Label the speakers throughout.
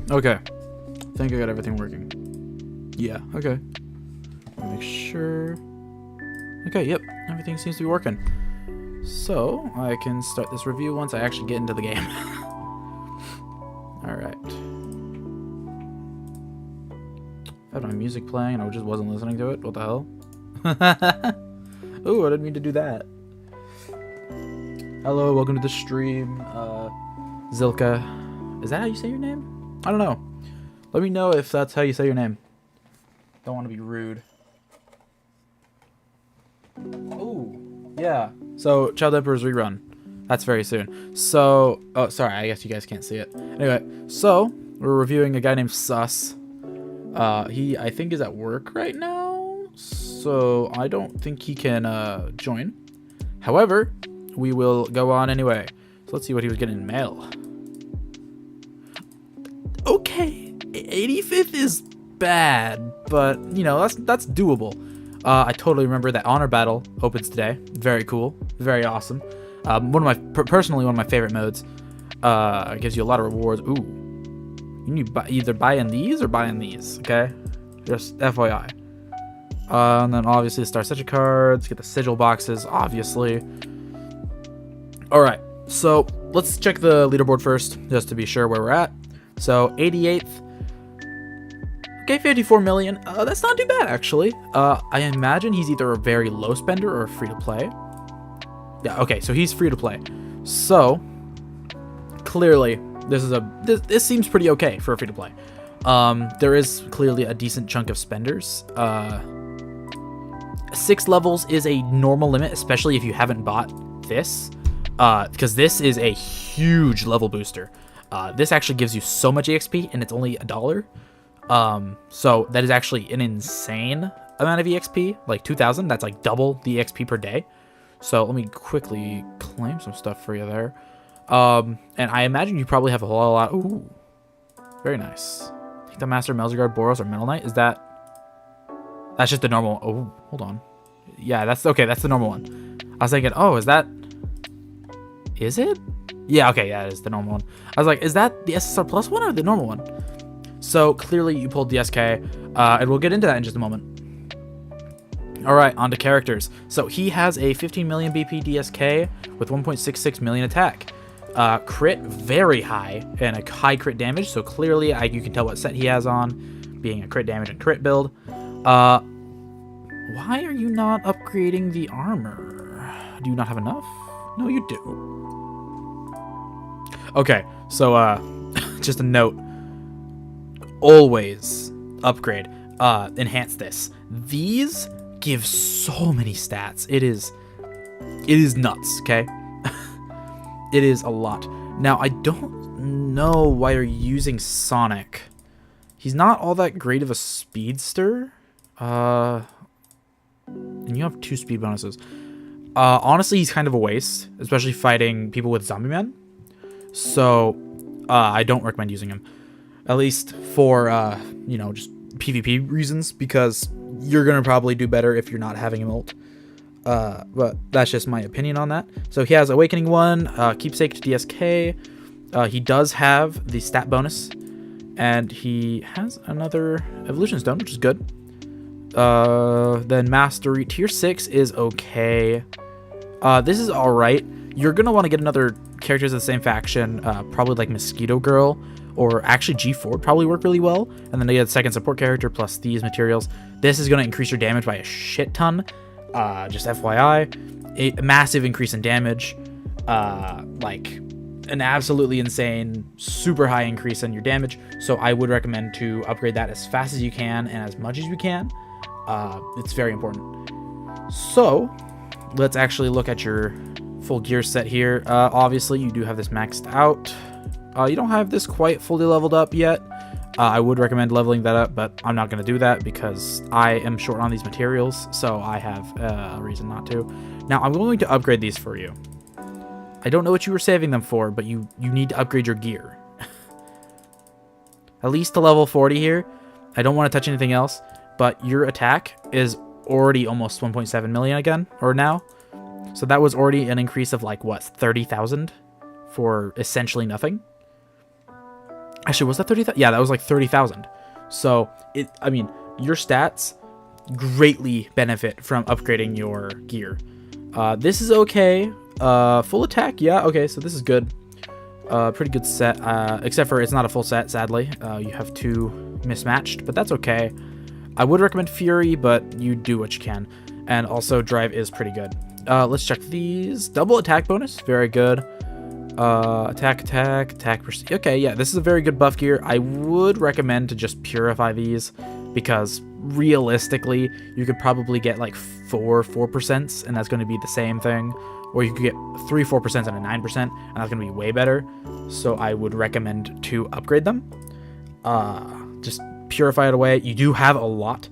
Speaker 1: Okay. I think I got everything working. Yeah, okay. Make sure. Okay, yep. Everything seems to be working. So, I can start this review once I actually get into the game. Alright. I had my music playing and I just wasn't listening to it. What the hell? Ooh, I didn't mean to do that. Hello, welcome to the stream. Zilka. Is that how you say your name? I don't know. Let me know if that's how you say your name. Don't want to be rude. Ooh, yeah. So, Child Emperor's rerun. That's very soon. So, oh, sorry, I guess you guys can't see it. Anyway, so, we're reviewing a guy named Sus. He, I think, is at work right now. So, I don't think he can, join. However, we will go on anyway. So, let's see what he was getting in mail. Okay, 85th is bad, but, you know, that's doable. I totally remember that Honor Battle opens today. Very cool. Very awesome. Personally, one of my favorite modes. It gives you a lot of rewards. Ooh. You need to either buy in these or buy in these, okay? Just FYI. And then obviously the Star Sigil cards, get the sigil boxes, obviously. Alright, so let's check the leaderboard first, just to be sure where we're at. So, 88th. Okay, 54 million. That's not too bad, actually. I imagine he's either a very low spender or free to play. Yeah, okay, so he's free to play. So, clearly, this seems pretty okay for a free to play. There is clearly a decent chunk of spenders. 6 levels is a normal limit, especially if you haven't bought this. Because this is a huge level booster. This actually gives you so much EXP, and it's only $1. So that is actually an insane amount of EXP, like 2,000. That's like double the EXP per day. So let me quickly claim some stuff for you there. And I imagine you probably have a whole lot. Ooh, very nice. Take the Master, Melzigard, Boros, or Metal Knight. Is that? That's just the normal. Oh, hold on. Yeah, that's okay. That's the normal one. I was thinking, oh, is that? Is it? Yeah, okay, yeah, it's the normal one. I was like, is that the SSR Plus one or the normal one? So clearly you pulled DSK, and we'll get into that in just a moment. Alright, on to characters. So he has a 15 million BP DSK with 1.66 million attack. Crit very high, and a high crit damage, so clearly you can tell what set he has on, being a crit damage and crit build. Why are you not upgrading the armor? Do you not have enough? No, you do. Okay, so just a note. Always upgrade, enhance this. These give so many stats. It is nuts, okay? It is a lot. Now, I don't know why you're using Sonic. He's not all that great of a speedster. And you have 2 speed bonuses. Honestly, he's kind of a waste, especially fighting people with Zombie Man. So, I don't recommend using him. At least for, you know, just PvP reasons, because you're going to probably do better if you're not having him ult. But that's just my opinion on that. So he has Awakening 1, Keepsake to DSK. He does have the stat bonus, and he has another Evolution Stone, which is good. Then Mastery Tier 6 is okay. This is alright. You're going to want to get another characters of the same faction, probably like Mosquito Girl, or actually G4 would probably work really well. And then they get a second support character plus these materials. This is going to increase your damage by a shit ton. Just FYI. A massive increase in damage. Like an absolutely insane, super high increase in your damage. So I would recommend to upgrade that as fast as you can and as much as you can. It's very important. So let's actually look at your full gear set here. Obviously, you do have this maxed out. You don't have this quite fully leveled up yet. I would recommend leveling that up, but I'm not going to do that because I am short on these materials, so I have a reason not to. Now, I'm going to upgrade these for you. I don't know what you were saving them for, but you need to upgrade your gear. At least to level 40 here. I don't want to touch anything else, but your attack is already almost 1.7 million again, or now. So that was already an increase of like, what, 30,000 for essentially nothing? Actually, was that 30,000? Yeah, that was like 30,000. So I mean, your stats greatly benefit from upgrading your gear. This is okay. Full attack, yeah, okay, so this is good. Pretty good set, except for it's not a full set, sadly. You have 2 mismatched, but that's okay. I would recommend Fury, but you do what you can. And also, Drive is pretty good. Let's check these. Double attack bonus, very good. Attack. Okay, yeah, this is a very good buff gear. I would recommend to just purify these, because realistically, you could probably get like 4%, and that's going to be the same thing. Or you could get 4% and a 9%, and that's going to be way better. So I would recommend to upgrade them. Just purify it away. You do have a lot.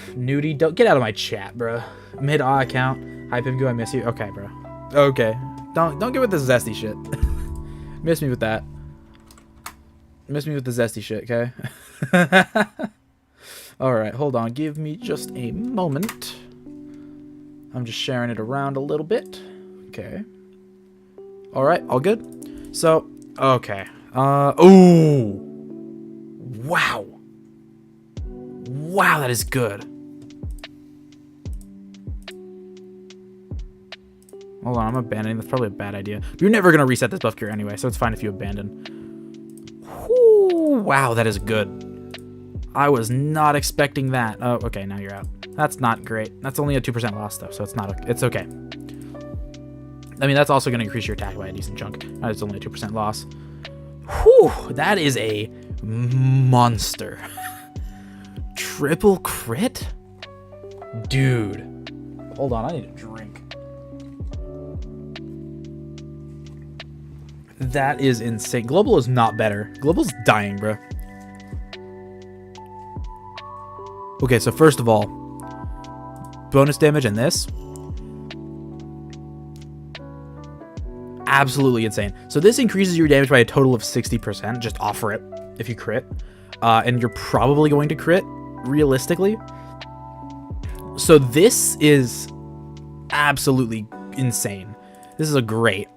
Speaker 1: Nudie, don't get out of my chat, bro. Mid-A account. Hi, Pimgu, I miss you. Okay, bro. Okay. Don't get with the zesty shit. Miss me with that. Miss me with the zesty shit, okay? Alright, hold on. Give me just a moment. I'm just sharing it around a little bit. Okay. Alright, all good? So, okay. Ooh! Wow! Wow, that is good. Hold on, I'm abandoning. That's probably a bad idea. But you're never going to reset this buff gear anyway, so it's fine if you abandon. Whew, wow, that is good. I was not expecting that. Oh, okay, now you're out. That's not great. That's only a 2% loss, though, so it's okay. I mean, that's also going to increase your attack by a decent chunk. It's only a 2% loss. Whew, that is a monster. Triple crit? Dude. Hold on, I need a drink. That is insane. Global is not better. Global's dying, bro. Okay, so first of all, bonus damage in this. Absolutely insane. So this increases your damage by a total of 60%. Just offer it if you crit. And you're probably going to crit, realistically. So this is absolutely insane. This is a great...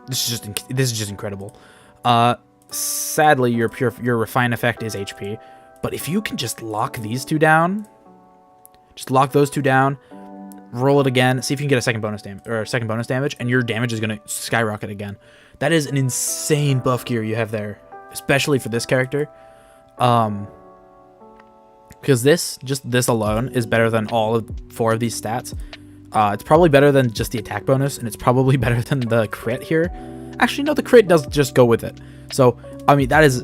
Speaker 1: This is just incredible. Sadly, your refine effect is HP, but if you can just lock these two down, just lock those two down, roll it again, see if you can get a second bonus damage, and your damage is gonna skyrocket again. That is an insane buff gear you have there, especially for this character. Because this alone is better than all 4 of these stats. It's probably better than just the attack bonus, and it's probably better than the crit here. Actually, no, the crit does just go with it. So, I mean, that is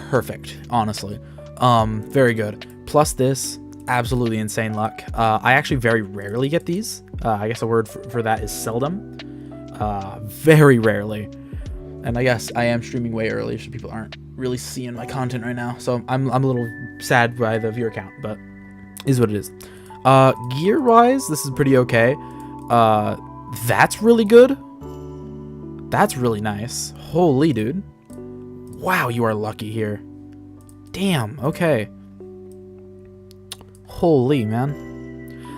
Speaker 1: perfect, honestly. Very good. Plus this, absolutely insane luck. I actually very rarely get these. I guess a word for that is seldom. Very rarely. And I guess I am streaming way early, so people aren't really seeing my content right now. So I'm a little sad by the viewer count, but is what it is. Gear wise, this is pretty okay. That's really good. That's really nice. Holy dude. Wow, you are lucky here. Damn, okay. Holy man.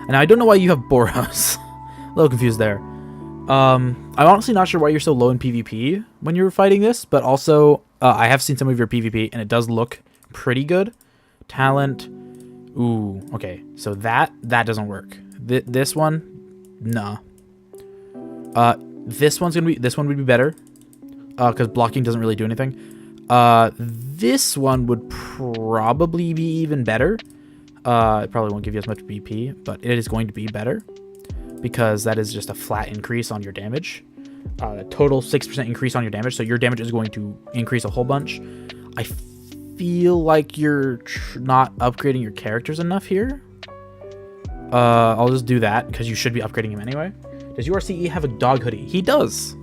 Speaker 1: And I don't know why you have Boros. A little confused there. I'm honestly not sure why you're so low in PvP when you're fighting this, but also I have seen some of your PvP and it does look pretty good. Talent. Ooh, okay. So that doesn't work. This one, nah. This one would be better. Because blocking doesn't really do anything. This one would probably be even better. It probably won't give you as much BP, but it is going to be better. Because that is just a flat increase on your damage. A total 6% increase on your damage. So your damage is going to increase a whole bunch. I feel like you're not upgrading your characters enough here. I'll just do that because you should be upgrading him anyway. Does URCE have a dog hoodie? He does.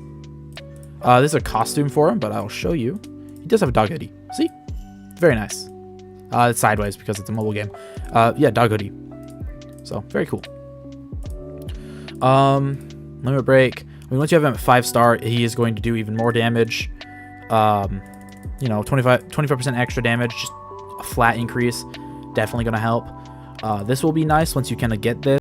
Speaker 1: This is a costume for him, but I'll show you. He does have a dog hoodie. See? Very nice. It's sideways because it's a mobile game. Yeah, dog hoodie. So, very cool. Limit break. I mean, once you have him at 5-star, he is going to do even more damage. You know, 25% extra damage, just a flat increase. Definitely going to help. This will be nice once you kind of get this.